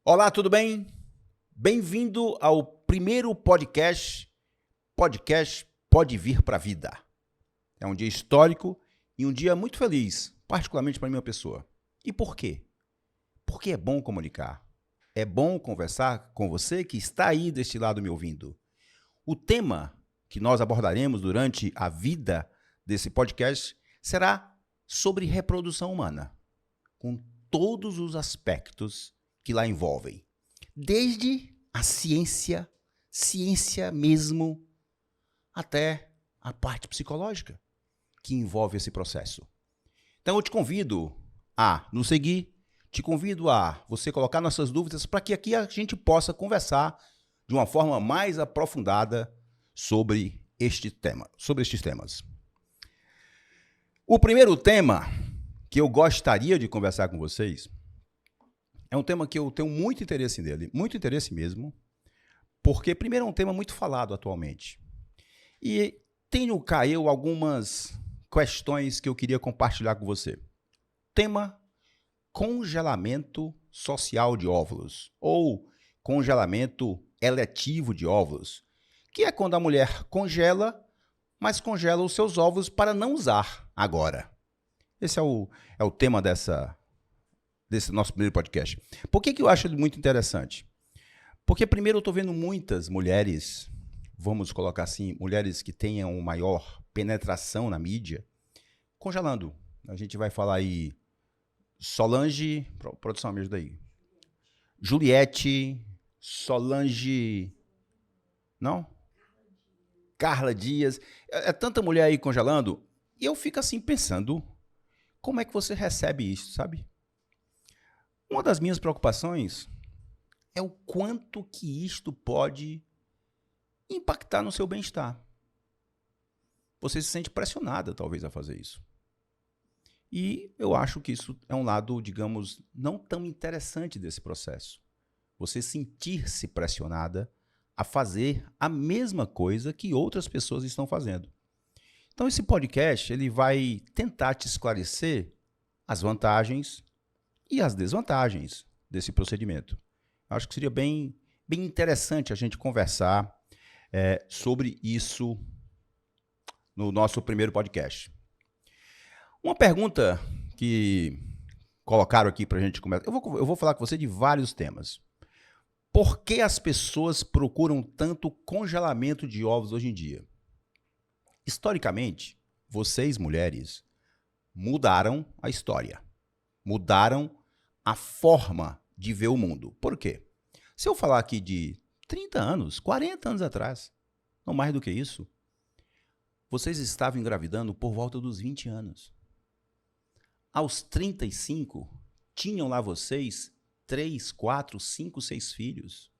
Olá, tudo bem? Bem-vindo ao primeiro podcast Pode Vir para a Vida. É um dia histórico e um dia muito feliz, particularmente para minha pessoa. E por quê? Porque é bom comunicar. É bom conversar com você que está aí deste lado me ouvindo. O tema que nós abordaremos durante a vida desse podcast será sobre reprodução humana, com todos os aspectos que lá envolvem. Desde a ciência mesmo, até a parte psicológica que envolve esse processo. Então eu te convido a nos seguir, te convido a você colocar nossas dúvidas para que aqui a gente possa conversar de uma forma mais aprofundada sobre estes temas. O primeiro tema que eu gostaria de conversar com vocês é um tema que eu tenho muito interesse nele, muito interesse mesmo, porque, primeiro, é um tema muito falado atualmente. E caiu algumas questões que eu queria compartilhar com você. Tema: congelamento social de óvulos, ou congelamento eletivo de óvulos, que é quando a mulher congela, mas congela os seus óvulos para não usar agora. Esse é o tema desse nosso primeiro podcast. Por que eu acho ele muito interessante? Porque, primeiro, eu estou vendo muitas mulheres, vamos colocar assim, mulheres que tenham maior penetração na mídia, congelando. A gente vai falar aí Solange, produção, me ajuda aí. Juliette, Solange, não? Carla Dias. É tanta mulher aí congelando, e eu fico assim pensando, como é que você recebe isso, sabe? Uma das minhas preocupações é o quanto que isto pode impactar no seu bem-estar. Você se sente pressionada, talvez, a fazer isso. E eu acho que isso é um lado, digamos, não tão interessante desse processo. Você sentir-se pressionada a fazer a mesma coisa que outras pessoas estão fazendo. Então, esse podcast ele vai tentar te esclarecer as vantagens e as desvantagens desse procedimento. Acho que seria bem interessante a gente conversar sobre isso no nosso primeiro podcast. Uma pergunta que colocaram aqui para a gente começar. Eu vou falar com você de vários temas. Por que as pessoas procuram tanto congelamento de ovos hoje em dia? Historicamente, vocês, mulheres, mudaram a história. Mudaram a forma de ver o mundo. Por quê? Se eu falar aqui de 30 anos, 40 anos atrás, não mais do que isso, vocês estavam engravidando por volta dos 20 anos. Aos 35, tinham lá vocês 3, 4, 5, 6 filhos.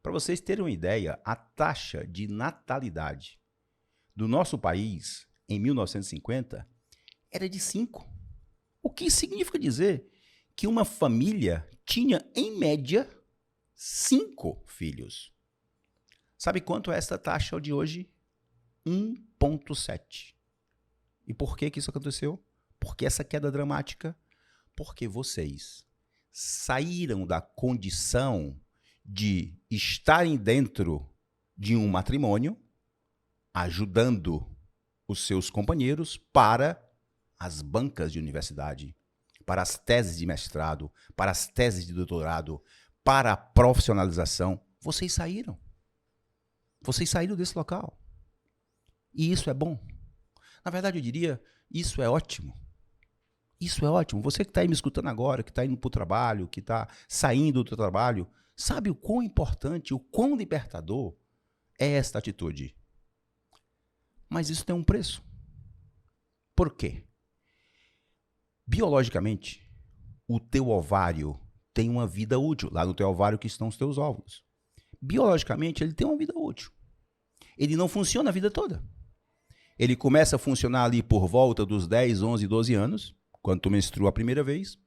Para vocês terem uma ideia, a taxa de natalidade do nosso país, em 1950, era de 5. O que significa dizer que uma família tinha, em média, 5 filhos. Sabe quanto é essa taxa de hoje? 1,7. E por que isso aconteceu? Por que essa queda dramática? Porque vocês saíram da condição de estarem dentro de um matrimônio, ajudando os seus companheiros para as bancas de universidade, para as teses de mestrado, para as teses de doutorado, para a profissionalização. Vocês saíram. Vocês saíram desse local. E isso é bom. Na verdade, eu diria, isso é ótimo. Isso é ótimo. Você que está aí me escutando agora, que está indo para o trabalho, que está saindo do trabalho, sabe o quão importante, o quão libertador é esta atitude. Mas isso tem um preço. Por quê? Biologicamente, o teu ovário tem uma vida útil. Lá no teu ovário que estão os teus óvulos. Biologicamente, ele tem uma vida útil. Ele não funciona a vida toda. Ele começa a funcionar ali por volta dos 10, 11, 12 anos, quando tu menstrua a primeira vez.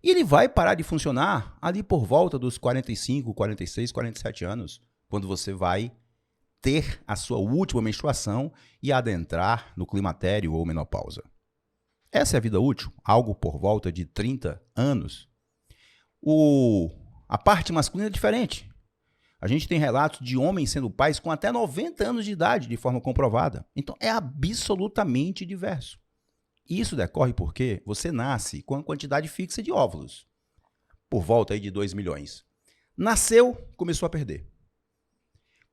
E ele vai parar de funcionar ali por volta dos 45, 46, 47 anos, quando você vai ter a sua última menstruação e adentrar no climatério ou menopausa. Essa é a vida útil, algo por volta de 30 anos. a parte masculina é diferente. A gente tem relatos de homens sendo pais com até 90 anos de idade, de forma comprovada. Então, é absolutamente diverso. Isso decorre porque você nasce com a quantidade fixa de óvulos, por volta aí de 2 milhões. Nasceu, começou a perder.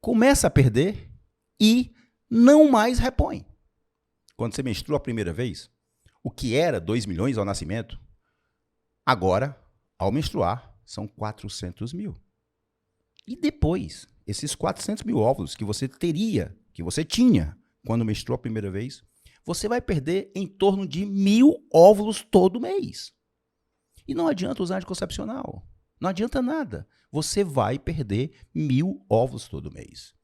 Começa a perder e não mais repõe. Quando você menstrua a primeira vez, o que era 2 milhões ao nascimento, agora, ao menstruar, são 400 mil. E depois, esses 400 mil óvulos que você tinha quando menstruou a primeira vez, você vai perder em torno de 1.000 óvulos todo mês. E não adianta usar anticoncepcional. Não adianta nada. Você vai perder 1.000 óvulos todo mês.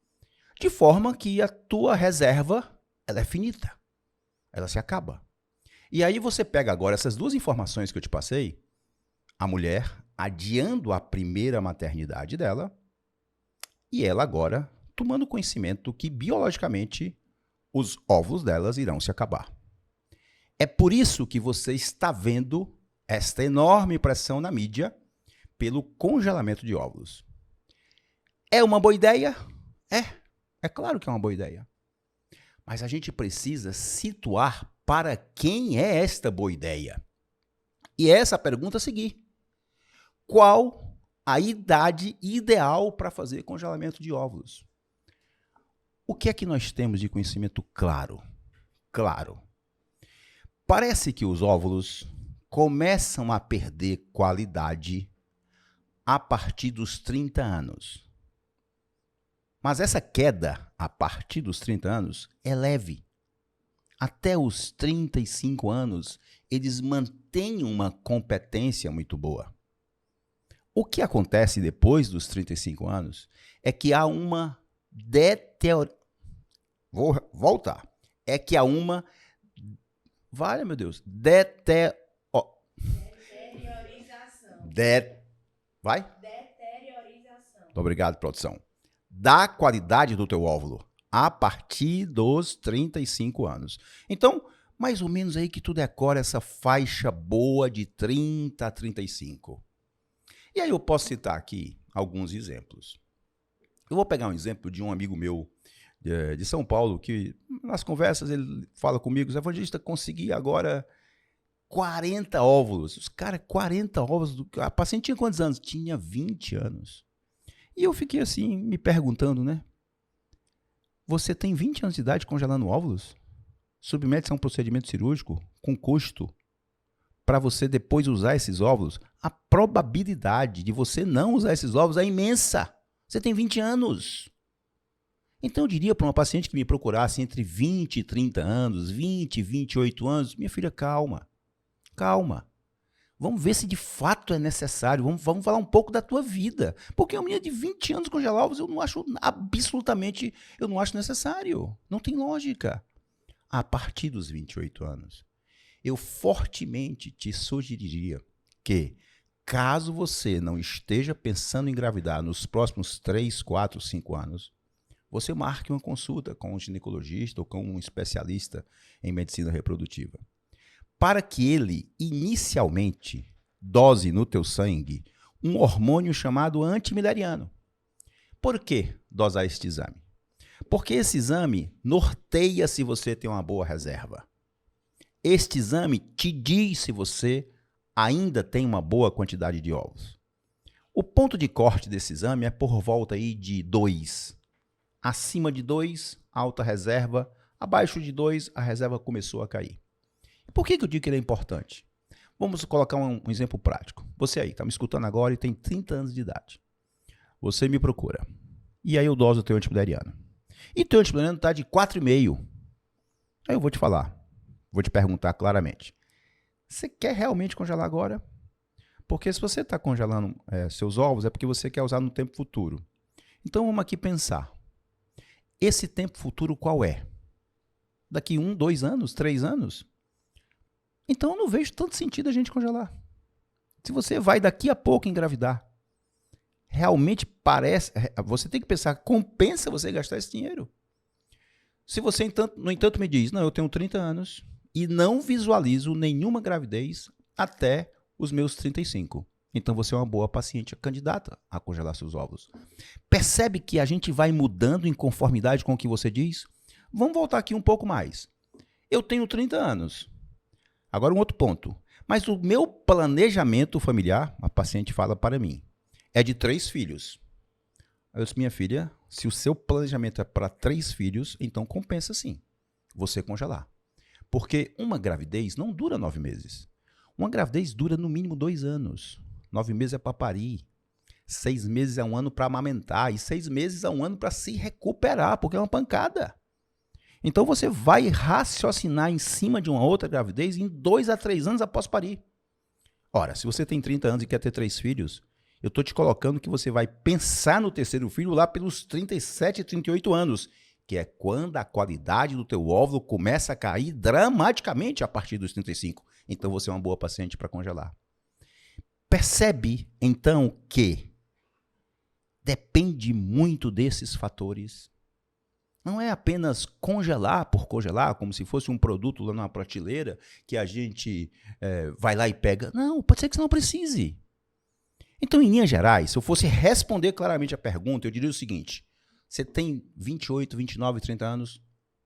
De forma que a tua reserva, ela é finita. Ela se acaba. E aí você pega agora essas duas informações que eu te passei, a mulher adiando a primeira maternidade dela, e ela agora tomando conhecimento que biologicamente os óvulos delas irão se acabar. É por isso que você está vendo esta enorme pressão na mídia pelo congelamento de óvulos. É uma boa ideia? É claro que é uma boa ideia. Mas a gente precisa situar para quem é esta boa ideia. E é essa a pergunta a seguir. Qual a idade ideal para fazer congelamento de óvulos? O que é que nós temos de conhecimento claro? Claro. Parece que os óvulos começam a perder qualidade a partir dos 30 anos. Mas essa queda a partir dos 30 anos é leve. Até os 35 anos, eles mantêm uma competência muito boa. O que acontece depois dos 35 anos é que há uma Vou voltar. É que há uma... Vale, meu Deus. Deteriorização. Vai? Deteriorização. Muito obrigado, produção. Da qualidade do teu óvulo a partir dos 35 anos. Então, mais ou menos aí que tu decora essa faixa boa de 30 a 35. E aí eu posso citar aqui alguns exemplos. Eu vou pegar um exemplo de um amigo meu de São Paulo, que nas conversas ele fala comigo, Evangelista, consegui agora 40 óvulos. Os caras, 40 óvulos. A paciente tinha quantos anos? Tinha 20 anos. E eu fiquei assim, me perguntando, né? Você tem 20 anos de idade congelando óvulos? Submete-se a um procedimento cirúrgico com custo para você depois usar esses óvulos? A probabilidade de você não usar esses óvulos é imensa. Você tem 20 anos. Então eu diria para uma paciente que me procurasse entre 20 e 30 anos, 20 e 28 anos, minha filha, calma, calma. Vamos ver se de fato é necessário, vamos falar um pouco da tua vida. Porque uma menina de 20 anos congelar ovos, eu não acho necessário. Não tem lógica. A partir dos 28 anos, eu fortemente te sugeriria que, caso você não esteja pensando em engravidar nos próximos 3, 4, 5 anos, você marque uma consulta com um ginecologista ou com um especialista em medicina reprodutiva, para que ele, inicialmente, dose no teu sangue um hormônio chamado antimileriano. Por que dosar este exame? Porque esse exame norteia se você tem uma boa reserva. Este exame te diz se você ainda tem uma boa quantidade de óvulos. O ponto de corte desse exame é por volta aí de 2. Acima de 2, alta reserva. Abaixo de 2, a reserva começou a cair. Por que eu digo que ele é importante? Vamos colocar um exemplo prático. Você aí, está me escutando agora e tem 30 anos de idade. Você me procura. E aí eu doso o teu antimileriano. E teu antimileriano está de 4,5. Aí eu vou te falar. Vou te perguntar claramente. Você quer realmente congelar agora? Porque se você está congelando seus ovos, é porque você quer usar no tempo futuro. Então vamos aqui pensar. Esse tempo futuro qual é? Daqui 1, 2 anos, 3 anos? Então eu não vejo tanto sentido a gente congelar. Se você vai daqui a pouco engravidar, realmente parece... Você tem que pensar, compensa você gastar esse dinheiro? Se você, no entanto, me diz, não, eu tenho 30 anos e não visualizo nenhuma gravidez até os meus 35. Então você é uma boa paciente candidata a congelar seus ovos. Percebe que a gente vai mudando em conformidade com o que você diz? Vamos voltar aqui um pouco mais. Eu tenho 30 anos. Agora um outro ponto. Mas o meu planejamento familiar, a paciente fala para mim, é de 3 filhos. Eu disse, minha filha, se o seu planejamento é para 3 filhos, então compensa sim você congelar. Porque uma gravidez não dura 9 meses. Uma gravidez dura no mínimo 2 anos. 9 meses é para parir. 6 meses é um ano para amamentar. E 6 meses é um ano para se recuperar, porque é uma pancada. Então você vai raciocinar em cima de uma outra gravidez em 2 a 3 anos após parir. Ora, se você tem 30 anos e quer ter 3 filhos, eu estou te colocando que você vai pensar no terceiro filho lá pelos 37, 38 anos, que é quando a qualidade do teu óvulo começa a cair dramaticamente a partir dos 35. Então você é uma boa paciente para congelar. Percebe, então, que depende muito desses fatores. Não é apenas congelar por congelar, como se fosse um produto lá numa prateleira que a gente vai lá e pega. Não, pode ser que você não precise. Então, em linhas gerais, se eu fosse responder claramente a pergunta, eu diria o seguinte: você tem 28, 29, 30 anos,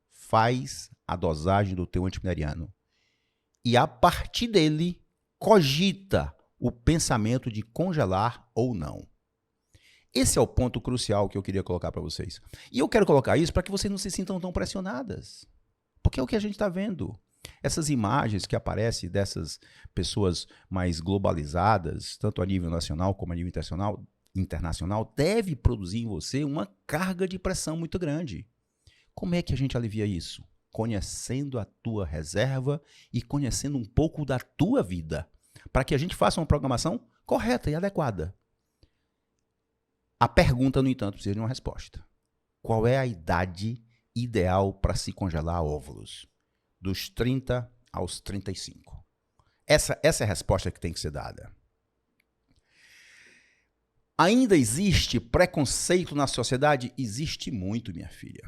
faz a dosagem do teu antimileriano. E a partir dele, cogita o pensamento de congelar ou não. Esse é o ponto crucial que eu queria colocar para vocês. E eu quero colocar isso para que vocês não se sintam tão pressionadas. Porque é o que a gente está vendo. Essas imagens que aparecem dessas pessoas mais globalizadas, tanto a nível nacional como a nível internacional, deve produzir em você uma carga de pressão muito grande. Como é que a gente alivia isso? Conhecendo a tua reserva e conhecendo um pouco da tua vida, para que a gente faça uma programação correta e adequada. A pergunta, no entanto, precisa de uma resposta. Qual é a idade ideal para se congelar óvulos? Dos 30 aos 35. Essa é a resposta que tem que ser dada. Ainda existe preconceito na sociedade? Existe muito, minha filha.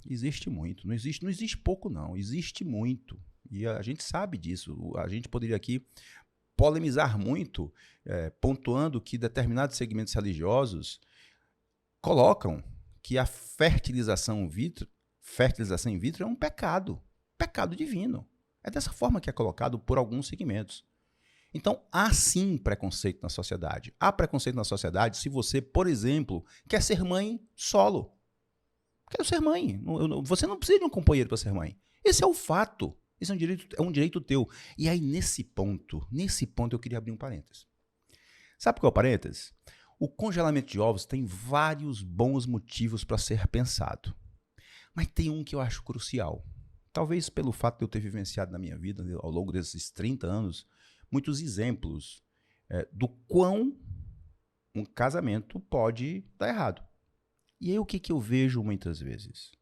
Existe muito. Não existe pouco, não. Existe muito. E a gente sabe disso. A gente poderia aqui polemizar muito, pontuando que determinados segmentos religiosos colocam que a fertilização in vitro é um pecado divino. É dessa forma que é colocado por alguns segmentos. Então, há sim preconceito na sociedade. Há preconceito na sociedade se você, por exemplo, quer ser mãe solo. Quero ser mãe. Você não precisa de um companheiro para ser mãe. Esse é o fato. Esse é um direito teu. E aí, nesse ponto eu queria abrir um parênteses. Sabe qual é o parênteses? O congelamento de ovos tem vários bons motivos para ser pensado. Mas tem um que eu acho crucial. Talvez pelo fato de eu ter vivenciado na minha vida, ao longo desses 30 anos, muitos exemplos do quão um casamento pode dar errado. E aí o que eu vejo muitas vezes?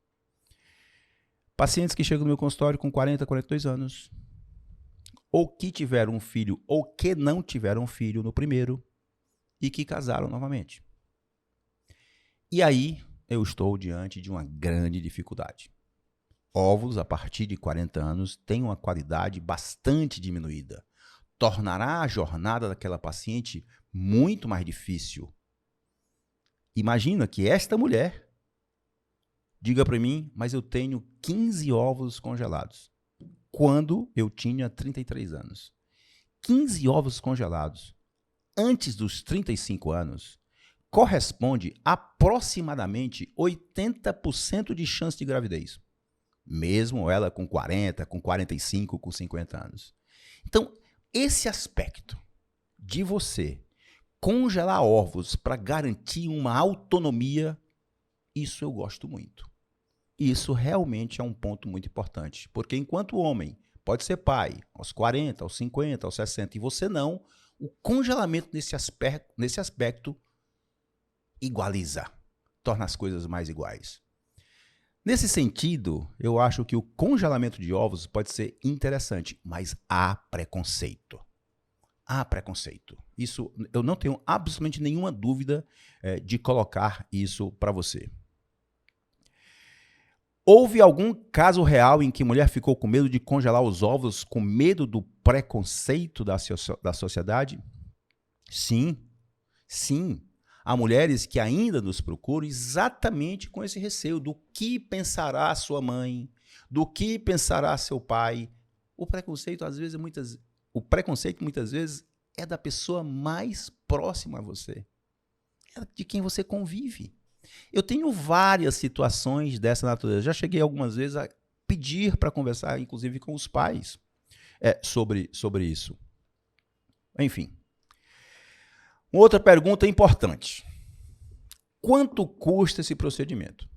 Pacientes que chegam no meu consultório com 40, 42 anos, ou que tiveram um filho, ou que não tiveram filho no primeiro, e que casaram novamente. E aí eu estou diante de uma grande dificuldade. Óvulos a partir de 40 anos têm uma qualidade bastante diminuída. Tornará a jornada daquela paciente muito mais difícil. Imagina que esta mulher diga para mim, mas eu tenho 15 óvulos congelados, quando eu tinha 33 anos. 15 óvulos congelados antes dos 35 anos corresponde a aproximadamente 80% de chance de gravidez. Mesmo ela com 40, com 45, com 50 anos. Então, esse aspecto de você congelar óvulos para garantir uma autonomia, isso eu gosto muito. Isso realmente é um ponto muito importante, porque enquanto o homem pode ser pai aos 40, aos 50, aos 60, e você não, o congelamento nesse aspecto igualiza, torna as coisas mais iguais. Nesse sentido, eu acho que o congelamento de ovos pode ser interessante, mas há preconceito. Há preconceito. Isso, eu não tenho absolutamente nenhuma dúvida de colocar isso para você. Houve algum caso real em que mulher ficou com medo de congelar os ovos, com medo do preconceito da sociedade? Sim, sim. Há mulheres que ainda nos procuram exatamente com esse receio do que pensará sua mãe, do que pensará seu pai. O preconceito, muitas vezes é da pessoa mais próxima a você, é de quem você convive. Eu tenho várias situações dessa natureza. Já cheguei algumas vezes a pedir para conversar, inclusive com os pais, sobre isso. Enfim. Uma outra pergunta importante. Quanto custa esse procedimento?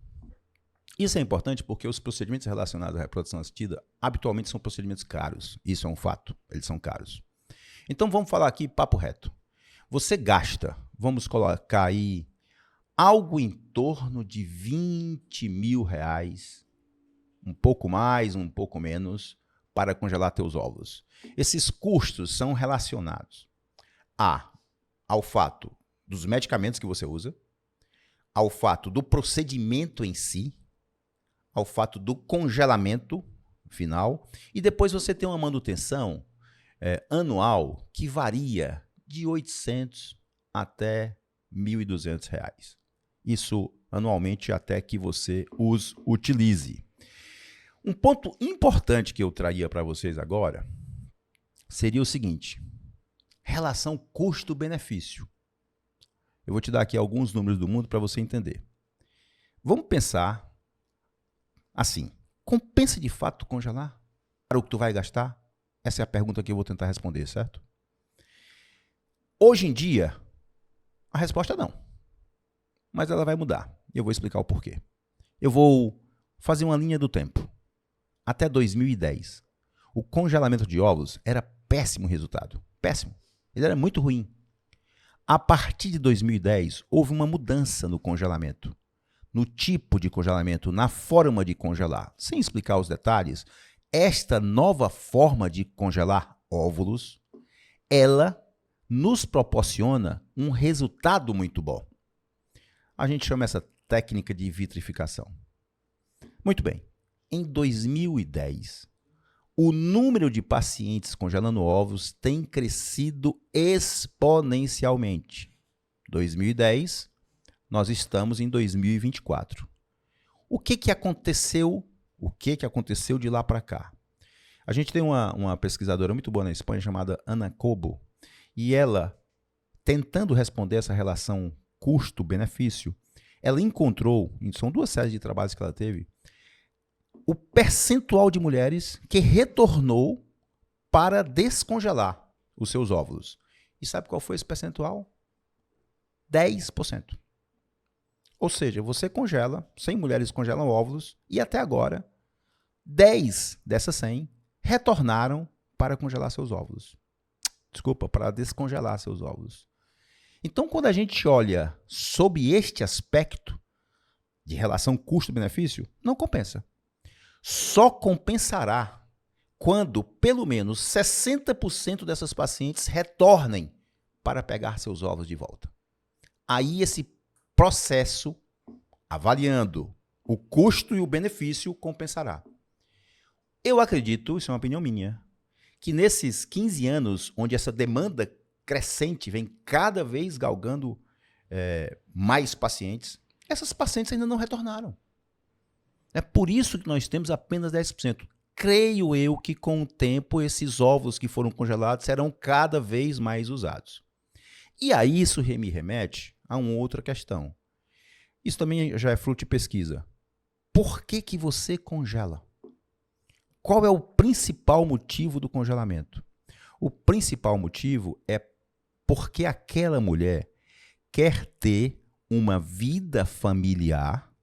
Isso é importante porque os procedimentos relacionados à reprodução assistida habitualmente são procedimentos caros. Isso é um fato, eles são caros. Então vamos falar aqui papo reto. Você gasta, vamos colocar aí, algo em torno de R$20.000, um pouco mais, um pouco menos, para congelar teus ovos. Esses custos são relacionados ao fato dos medicamentos que você usa, ao fato do procedimento em si, ao fato do congelamento final, e depois você tem uma manutenção anual que varia de R$800 até R$1.200. Isso anualmente até que você os utilize. Um ponto importante que eu traria para vocês agora seria o seguinte: relação custo-benefício. Eu vou te dar aqui alguns números do mundo para você entender. Vamos pensar assim: compensa de fato congelar para o que tu vai gastar? Essa é a pergunta que eu vou tentar responder, certo? Hoje em dia, a resposta é não. Mas ela vai mudar. Eu vou explicar o porquê. Eu vou fazer uma linha do tempo. Até 2010, o congelamento de ovos era péssimo resultado. Péssimo. Ele era muito ruim. A partir de 2010, houve uma mudança no congelamento, no tipo de congelamento, na forma de congelar. Sem explicar os detalhes, esta nova forma de congelar óvulos, ela nos proporciona um resultado muito bom. A gente chama essa técnica de vitrificação. Muito bem. Em 2010, o número de pacientes congelando ovos tem crescido exponencialmente. 2010, nós estamos em 2024. O que aconteceu? O que aconteceu de lá para cá? A gente tem uma pesquisadora muito boa na Espanha chamada Ana Cobo, e ela, tentando responder essa relação custo-benefício, ela encontrou, são 2 séries de trabalhos que ela teve, o percentual de mulheres que retornou para descongelar os seus óvulos. E sabe qual foi esse percentual? 10%. Ou seja, você congela, 100 mulheres congelam óvulos, e até agora, 10 dessas 100 retornaram para congelar seus óvulos. Desculpa, para descongelar seus óvulos. Então, quando a gente olha sob este aspecto de relação custo-benefício, não compensa. Só compensará quando pelo menos 60% dessas pacientes retornem para pegar seus ovos de volta. Aí esse processo, avaliando o custo e o benefício, compensará. Eu acredito, isso é uma opinião minha, que nesses 15 anos, onde essa demanda crescente vem cada vez galgando mais pacientes, essas pacientes ainda não retornaram. É por isso que nós temos apenas 10%. Creio eu que com o tempo esses ovos que foram congelados serão cada vez mais usados. E aí isso me remete a uma outra questão. Isso também já é fruto de pesquisa. Por que você congela? Qual é o principal motivo do congelamento? O principal motivo é porque aquela mulher quer ter uma vida familiar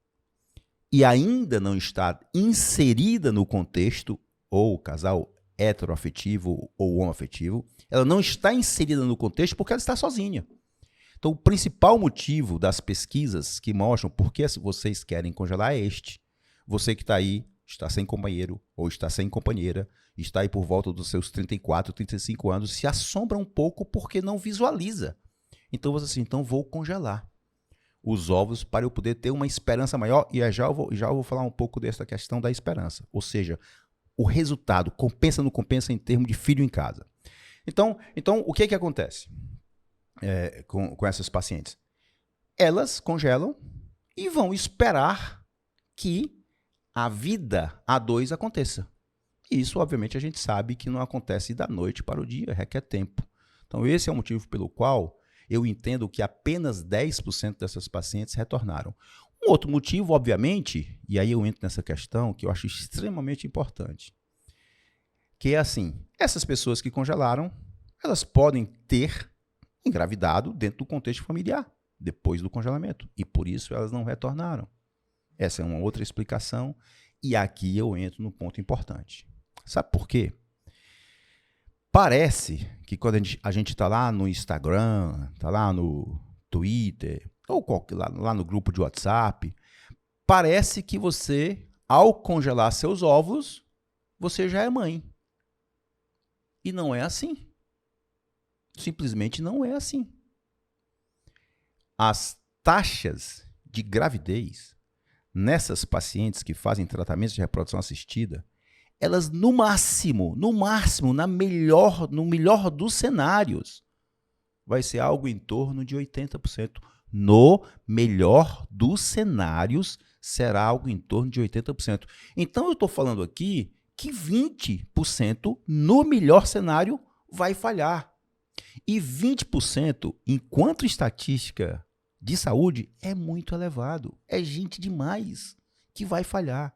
e ainda não está inserida no contexto, ou casal heteroafetivo ou homoafetivo, ela não está inserida no contexto porque ela está sozinha. Então, o principal motivo das pesquisas que mostram por que vocês querem congelar é este. Você que está aí, está sem companheiro ou está sem companheira, está aí por volta dos seus 34, 35 anos, se assombra um pouco porque não visualiza. Então, você assim, então vou congelar os ovos para eu poder ter uma esperança maior, e já eu vou falar um pouco dessa questão da esperança, ou seja, o resultado, compensa ou não compensa em termos de filho em casa. Então o que acontece? com essas pacientes? Elas congelam e vão esperar que a vida A2 aconteça. Isso, obviamente, a gente sabe que não acontece da noite para o dia, requer tempo. Então, esse é o motivo pelo qual eu entendo que apenas 10% dessas pacientes retornaram. Um outro motivo, obviamente, e aí eu entro nessa questão que eu acho extremamente importante, que é assim, essas pessoas que congelaram, elas podem ter engravidado dentro do contexto familiar, depois do congelamento, e por isso elas não retornaram. Essa é uma outra explicação, e aqui eu entro no ponto importante. Sabe por quê? Parece que quando a gente está lá no Instagram, está lá no Twitter, ou lá no grupo de WhatsApp, parece que você, ao congelar seus óvulos, você já é mãe. E não é assim. Simplesmente não é assim. As taxas de gravidez nessas pacientes que fazem tratamentos de reprodução assistida, elas no máximo, no melhor dos cenários, vai ser algo em torno de 80%. No melhor dos cenários, será algo em torno de 80%. Então, eu estou falando aqui que 20% no melhor cenário vai falhar. E 20%, enquanto estatística de saúde, é muito elevado. É gente demais que vai falhar.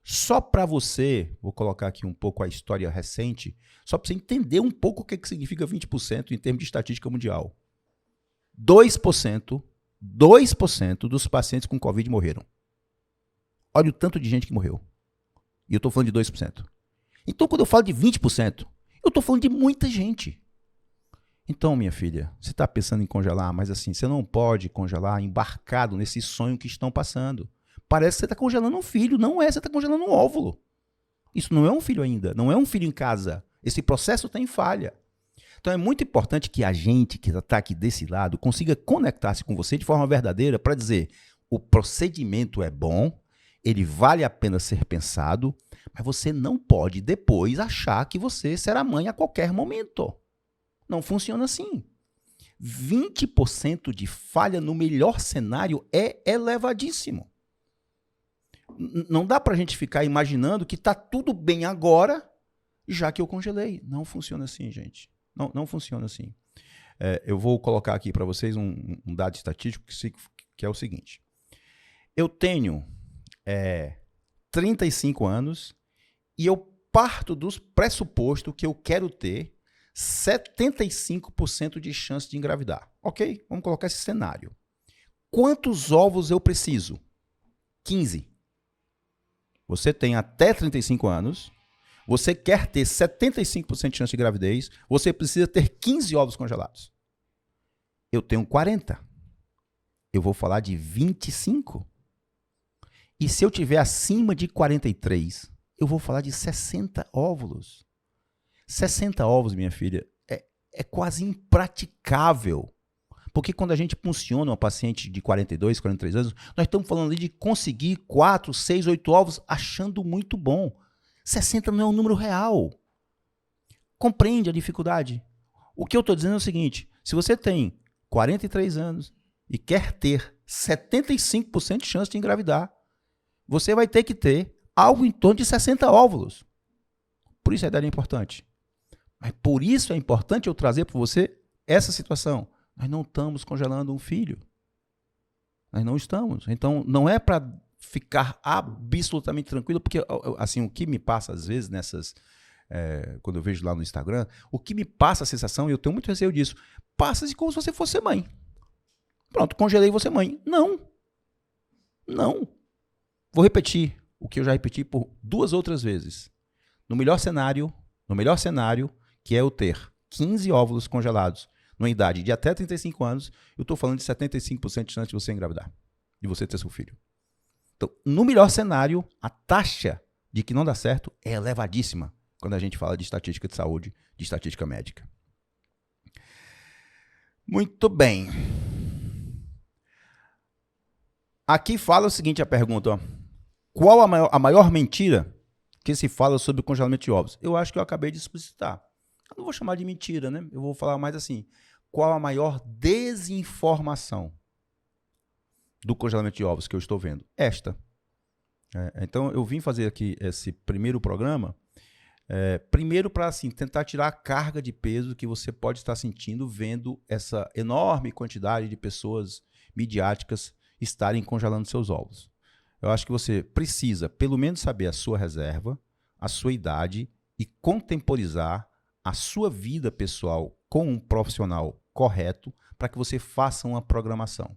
Só para você, vou colocar aqui um pouco a história recente, só para você entender um pouco o que significa 20% em termos de estatística mundial. 2% dos pacientes com Covid morreram. Olha o tanto de gente que morreu. E eu estou falando de 2%. Então, quando eu falo de 20%, eu estou falando de muita gente. Então, minha filha, você está pensando em congelar, mas assim, você não pode congelar embarcado nesse sonho que estão passando. Parece que você está congelando um filho. Não é, você está congelando um óvulo. Isso não é um filho ainda, não é um filho em casa. Esse processo tem falha. Então é muito importante que a gente que está aqui desse lado consiga conectar-se com você de forma verdadeira para dizer, o procedimento é bom, ele vale a pena ser pensado, mas você não pode depois achar que você será mãe a qualquer momento. Não funciona assim. 20% de falha no melhor cenário é elevadíssimo. Não dá para a gente ficar imaginando que está tudo bem agora, já que eu congelei. Não funciona assim, gente. Não funciona assim. Eu vou colocar aqui para vocês um dado estatístico que é o seguinte. Eu tenho 35 anos e eu parto do pressuposto que eu quero ter 75% de chance de engravidar. Ok? Vamos colocar esse cenário. Quantos ovos eu preciso? 15. Você tem até 35 anos, você quer ter 75% de chance de gravidez, você precisa ter 15 ovos congelados. Eu tenho 40. Eu vou falar de 25. E se eu tiver acima de 43, eu vou falar de 60 óvulos. 60 ovos, minha filha, é quase impraticável. Porque quando a gente funciona uma paciente de 42, 43 anos, nós estamos falando ali de conseguir 4, 6, 8 ovos achando muito bom. 60 não é um número real. Compreende a dificuldade? O que eu estou dizendo é o seguinte, se você tem 43 anos e quer ter 75% de chance de engravidar, você vai ter que ter algo em torno de 60 óvulos. Por isso a idade é importante. Mas por isso é importante eu trazer para você essa situação. Nós não estamos congelando um filho. Nós não estamos. Então, não é para ficar absolutamente tranquilo, porque assim, o que me passa às vezes quando eu vejo lá no Instagram, o que me passa a sensação, e eu tenho muito receio disso, passa-se como se você fosse mãe. Pronto, congelei você mãe. Não. Não. Vou repetir o que eu já repeti por 2 outras vezes. No melhor cenário, que é eu ter 15 óvulos congelados, numa idade de até 35 anos, eu estou falando de 75% de chance de você engravidar, de você ter seu filho. Então, no melhor cenário, a taxa de que não dá certo é elevadíssima quando a gente fala de estatística de saúde, de estatística médica. Muito bem. Aqui fala o seguinte, a pergunta, ó. Qual a maior mentira que se fala sobre o congelamento de ovos? Eu acho que eu acabei de explicitar. Eu não vou chamar de mentira, né? Eu vou falar mais assim. qual a maior desinformação do congelamento de ovos que eu estou vendo? Esta. Então, eu vim fazer aqui esse primeiro programa, primeiro para assim, tentar tirar a carga de peso que você pode estar sentindo vendo essa enorme quantidade de pessoas midiáticas estarem congelando seus ovos. Eu acho que você precisa, pelo menos, saber a sua reserva, a sua idade e contemporizar a sua vida pessoal com um profissional correto para que você faça uma programação.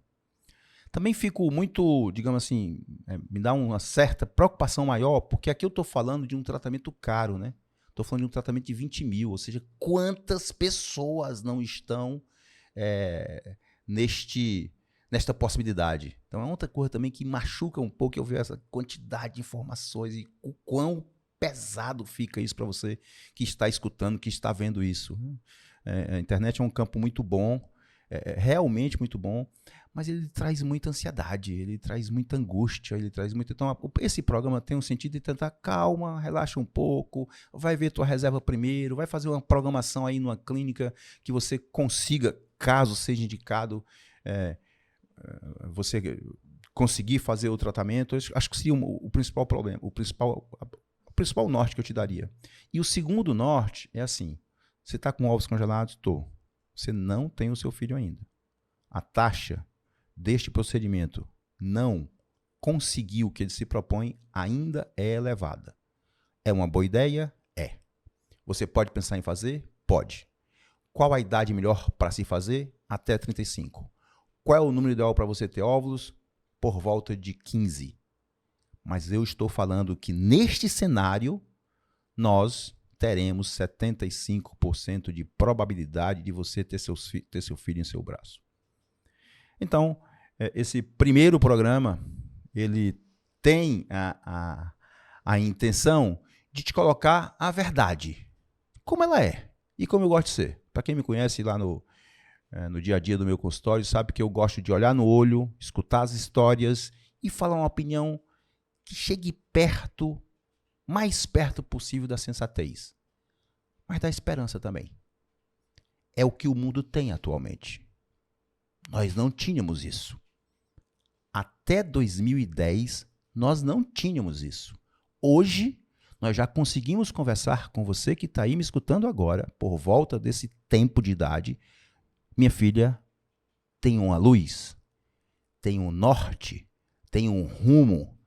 Também fico muito, digamos assim, me dá uma certa preocupação maior, porque aqui eu estou falando de um tratamento caro, né? Estou falando de um tratamento de 20 mil, ou seja, quantas pessoas não estão nesta possibilidade. Então é outra coisa também que machuca um pouco eu ver essa quantidade de informações e o quão pesado fica isso para você que está escutando, que está vendo isso. A internet é um campo muito bom, realmente muito bom, mas ele traz muita ansiedade, ele traz muita angústia, ele traz muito... Então, esse programa tem um sentido de tentar, calma, relaxa um pouco, vai ver tua reserva primeiro, vai fazer uma programação aí numa clínica que você consiga, caso seja indicado, você conseguir fazer o tratamento. Acho que seria o principal problema, o principal norte que eu te daria. E o segundo norte é assim, você está com ovos congelados? Estou. Você não tem o seu filho ainda. A taxa deste procedimento não conseguir o que ele se propõe ainda é elevada. É uma boa ideia? É. Você pode pensar em fazer? Pode. Qual a idade melhor para se fazer? Até 35. Qual é o número ideal para você ter óvulos? Por volta de 15. Mas eu estou falando que neste cenário nós teremos 75% de probabilidade de você ter seu filho em seu braço. Então, esse primeiro programa, ele tem a intenção de te colocar a verdade, como ela é e como eu gosto de ser. Para quem me conhece lá no dia a dia do meu consultório, sabe que eu gosto de olhar no olho, escutar as histórias e falar uma opinião que chegue perto, mais perto possível da sensatez, mas da esperança também. É o que o mundo tem atualmente. Nós não tínhamos isso. Até 2010, nós não tínhamos isso. Hoje, nós já conseguimos conversar com você que está aí me escutando agora, por volta desse tempo de idade. Minha filha tem uma luz, tem um norte, tem um rumo,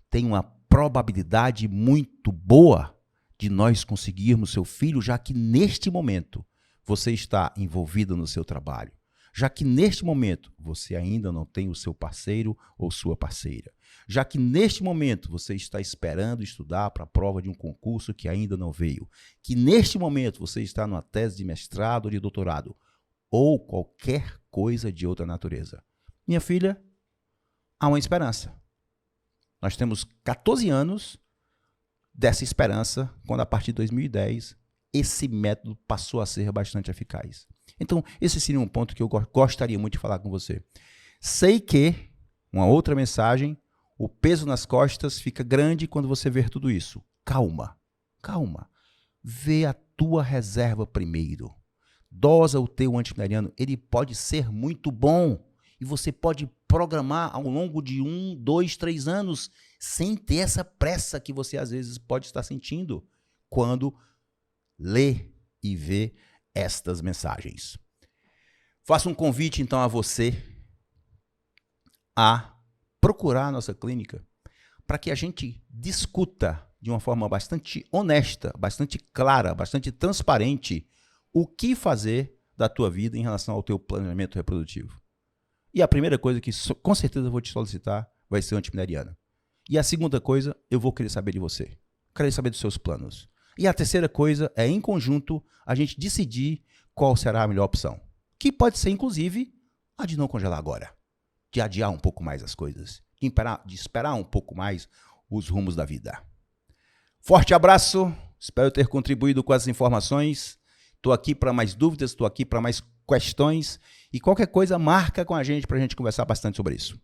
tem uma probabilidade muito boa de nós conseguirmos seu filho, já que neste momento você está envolvido no seu trabalho, já que neste momento você ainda não tem o seu parceiro ou sua parceira, já que neste momento você está esperando estudar para a prova de um concurso que ainda não veio, que neste momento você está numa tese de mestrado ou de doutorado, ou qualquer coisa de outra natureza. Minha filha, há uma esperança. Nós temos 14 anos dessa esperança, quando a partir de 2010, esse método passou a ser bastante eficaz. Então, esse seria um ponto que eu gostaria muito de falar com você. Sei que, uma outra mensagem, o peso nas costas fica grande quando você ver tudo isso. Calma, calma. Vê a tua reserva primeiro. Dosa o teu antimileriano, ele pode ser muito bom. E você pode programar ao longo de 1, 2, 3 anos sem ter essa pressa que você às vezes pode estar sentindo quando lê e vê estas mensagens. Faço um convite então a você a procurar a nossa clínica para que a gente discuta de uma forma bastante honesta, bastante clara, bastante transparente o que fazer da tua vida em relação ao teu planejamento reprodutivo. E a primeira coisa que com certeza eu vou te solicitar vai ser antimileriana. E a segunda coisa, eu vou querer saber de você. Querer saber dos seus planos. E a terceira coisa é, em conjunto, a gente decidir qual será a melhor opção. Que pode ser, inclusive, a de não congelar agora. De adiar um pouco mais as coisas. De esperar um pouco mais os rumos da vida. Forte abraço. Espero ter contribuído com as informações. Estou aqui para mais dúvidas, estou aqui para mais questões. E qualquer coisa, marca com a gente para a gente conversar bastante sobre isso.